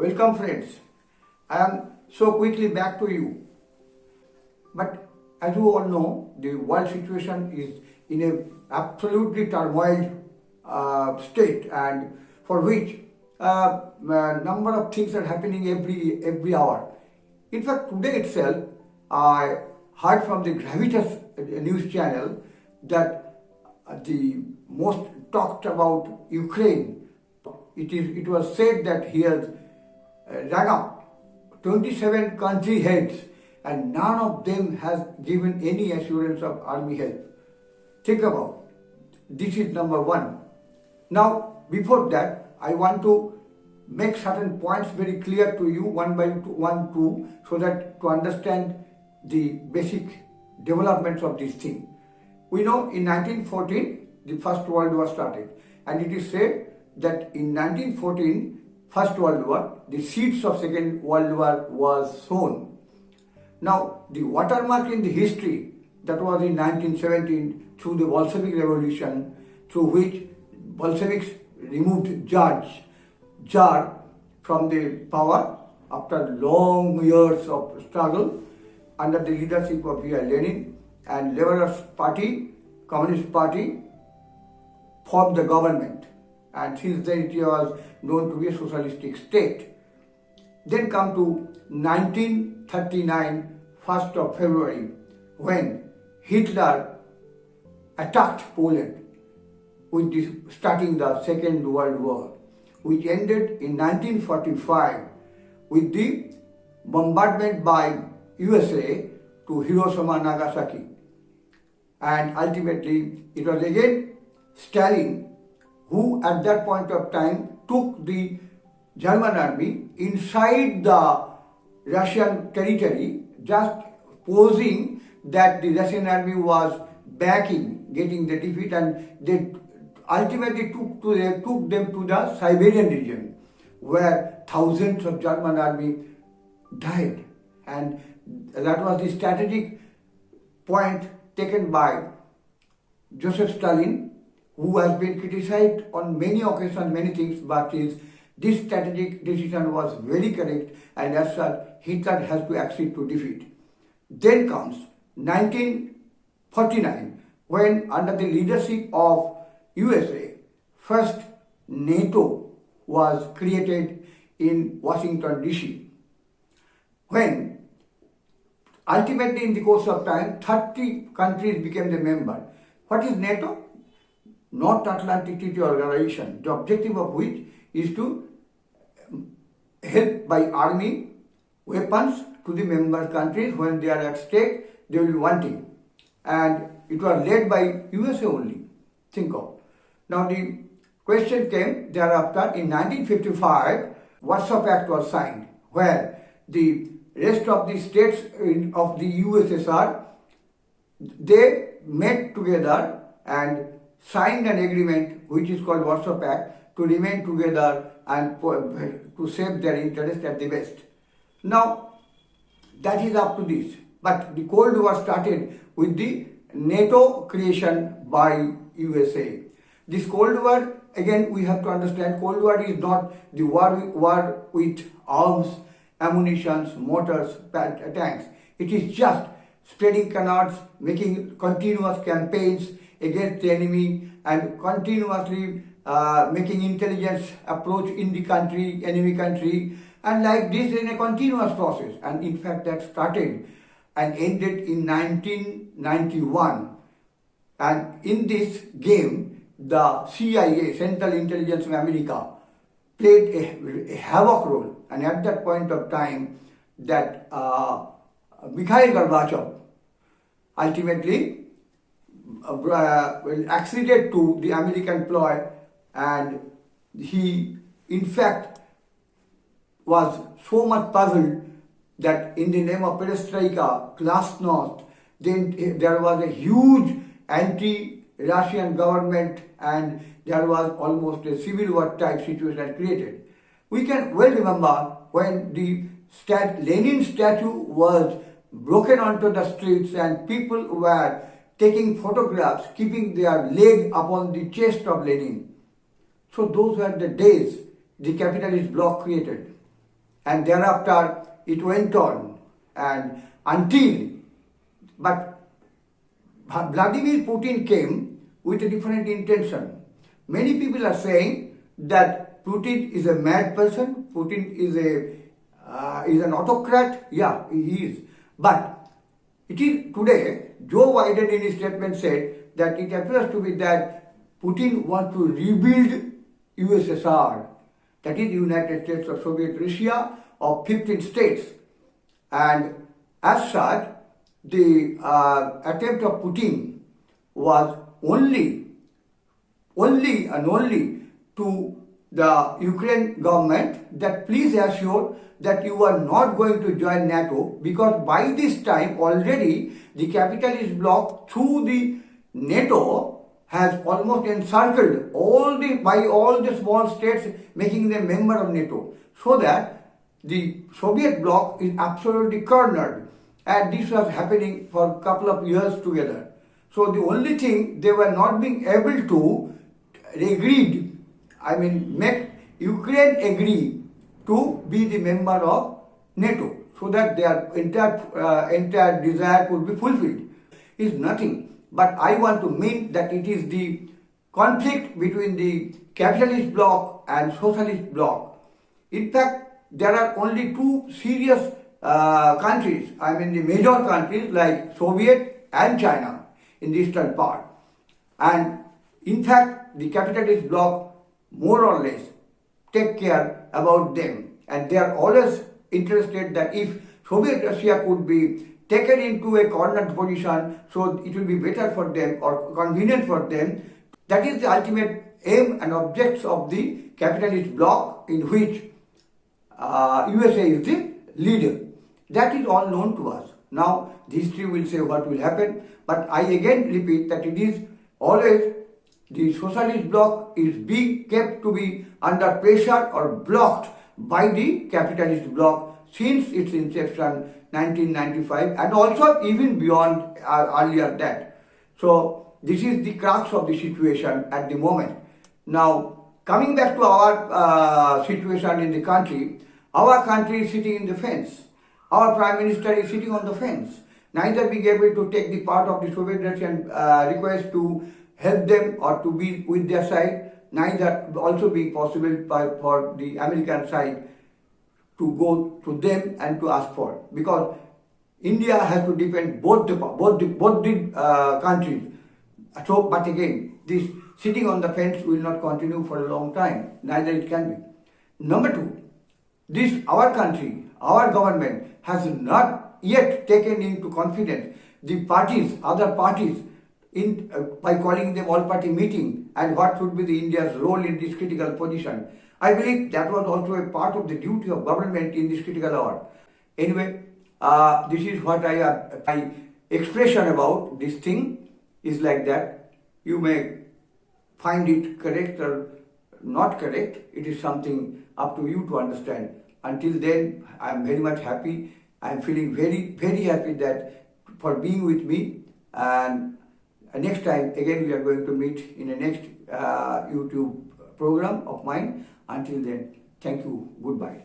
Welcome friends. I am so quickly back to you. But as you all know, the world situation is in a absolutely turmoil state, and for which a number of things are happening every hour. In fact, today itself, I heard from the Gravitas news channel that the most talked about Ukraine. It was said that he has rang up 27 country heads and none of them has given any assurance of army help. Think about this is number one. Now, before that, I want to make certain points very clear to you one by two, so that to understand the basic developments of this thing. We know in 1914 the First World War started, and it is said that in 1914 First World War, the seeds of Second World War was sown. Now, the watermark in the history, that was in 1917 through the Bolshevik Revolution, through which Bolsheviks removed Tsar from the power after long years of struggle under the leadership of V.I. Lenin, and Liberal Party, Communist Party formed the government. And since then it was known to be a socialistic state. Then come to 1939, 1st of February, when Hitler attacked Poland with starting the Second World War, which ended in 1945 with the bombardment by USA to Hiroshima and Nagasaki. And ultimately it was again Stalin who at that point of time took the German army inside the Russian territory, just posing that the Russian army was backing, getting the defeat, and they ultimately took them to the Siberian region, where thousands of German army died. And that was the strategic point taken by Joseph Stalin, who has been criticized on many occasions, many things, but this strategic decision was very correct, and as such, Hitler has to accede to defeat. Then comes 1949, when under the leadership of USA, first NATO was created in Washington DC. When ultimately in the course of time, 30 countries became the member. What is NATO? North Atlantic Treaty Organization, the objective of which is to help by army weapons to the member countries. When they are at stake, they will be wanting. And it was led by USA only, think of. Now the question came thereafter, in 1955, Warsaw Pact was signed, where the rest of the states of the USSR, they met together and signed an agreement which is called Warsaw Pact to remain together and to save their interest at the best. Now, that is up to this. But the Cold War started with the NATO creation by USA. This Cold War, again, we have to understand, Cold War is not the war with arms, ammunitions, motors, tanks. It is just spreading canards, making continuous campaigns against the enemy, and continuously making intelligence approach in the country, enemy country, and like this in a continuous process. And in fact that started and ended in 1991. And in this game, the CIA, Central Intelligence of America, played a havoc role. And at that point of time, that Mikhail Gorbachev ultimately acceded to the American ploy, and he in fact was so much puzzled that in the name of perestroika, glasnost, then there was a huge anti-Russian government, and there was almost a civil war type situation created. We can well remember when the Lenin statue was broken onto the streets and people were taking photographs, keeping their leg upon the chest of Lenin. So those were the days the capitalist bloc created. And thereafter it went on, and but Vladimir Putin came with a different intention. Many people are saying that Putin is a mad person, Putin is an autocrat. Yeah, he is. But it is today, Joe Biden in his statement said that it appears to be that Putin wants to rebuild USSR, that is United States of Soviet Russia of 15 states. And as such, the attempt of Putin was only to the Ukraine government that please assure that you are not going to join NATO, because by this time already the capitalist bloc through the NATO has almost encircled all the small states, making them member of NATO, so that the Soviet bloc is absolutely cornered. And this was happening for a couple of years together. So the only thing they were not being able to make Ukraine agree to be the member of NATO, so that their entire desire could be fulfilled. Is nothing, but I want to mean that it is the conflict between the capitalist bloc and socialist bloc. In fact, there are only two serious countries, the major countries like Soviet and China in the eastern part. And in fact, the capitalist bloc more or less take care about them. And they are always interested that if Soviet Russia could be taken into a cornered position, so it will be better for them or convenient for them. That is the ultimate aim and objects of the capitalist bloc, in which USA is the leader. That is all known to us. Now, the history will say what will happen, but I again repeat that it is always the socialist bloc is being kept to be under pressure or blocked by the capitalist bloc since its inception, 1995, and also even beyond earlier that. So this is the crux of the situation at the moment. Now, coming back to our situation in the country, our country is sitting in the fence. Our Prime Minister is sitting on the fence, neither being able to take the part of the Soviet Russian request to help them or to be with their side, neither also being possible for the American side to go to them and to ask for, because India has to defend both the countries. So, but again, this sitting on the fence will not continue for a long time, neither it can be. Number two, our country, our government has not yet taken into confidence the parties, other parties, by calling them all-party meeting, and what should be the India's role in this critical position. I believe that was also a part of the duty of government in this critical hour. Anyway, this is what my expression about this thing is like that. You may find it correct or not correct. It is something up to you to understand. Until then, I am very much happy. I am feeling very, very happy that for being with me. And next time, again, we are going to meet in the next YouTube program of mine. Until then, thank you. Goodbye.